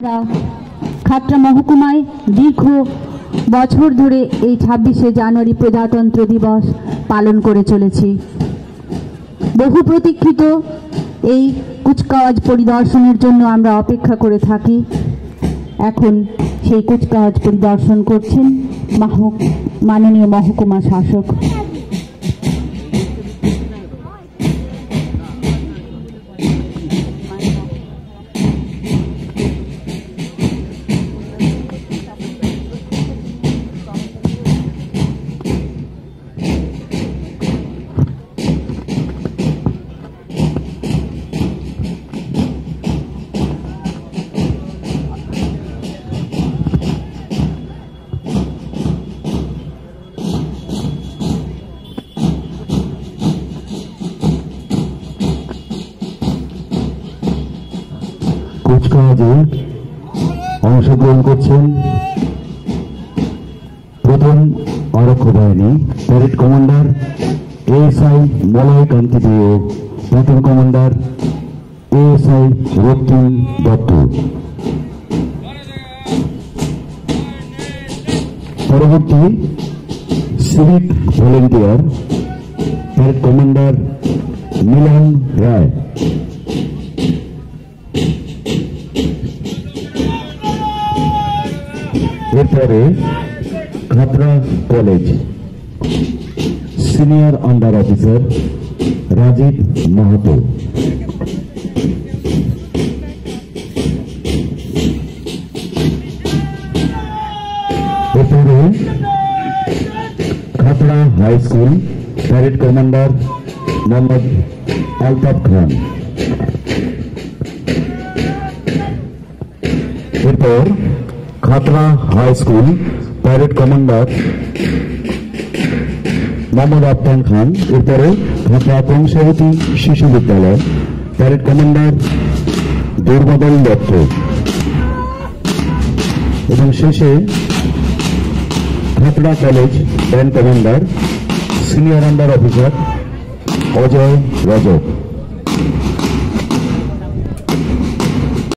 খাতড়া মহকুমায় দীর্ঘ বছর ধরে এই 26শে জানুয়ারি প্রজাতন্ত্র দিবস পালন করে চলেছি। বহু প্রতীক্ষিত এই কুচকাওয়াজ পরিদর্শনের জন্য আমরা অপেক্ষা করে থাকি। এখন সেই কুচকাওয়াজ পরিদর্শন করছেন মাননীয় মহকুমা শাসক। কুচকাওয়াজে অংশগ্রহণ করছেন প্রথম আরক্ষ বাহিনী parade commander ASI Malay Kanti Dey, প্রথম কমান্ডার এএসআই রক্তিম দত্ত। পরবর্তী civic volunteer parade commander Milan Roy. এরপরে Khatra college senior under officer Rajib Mahato. এরপরে Khatra high school parade commander Mohammad Altaf Khan. এরপর Khatra high school parade commander Mohammad Aftan Khan. এরপরে খাতড়া কংসাবতী শিশু বিদ্যালয় প্যারেড কমান্ডার দুর্বাদল দত্ত। এবং শেষে Khatra college band commander senior under officer Ajay Rajak.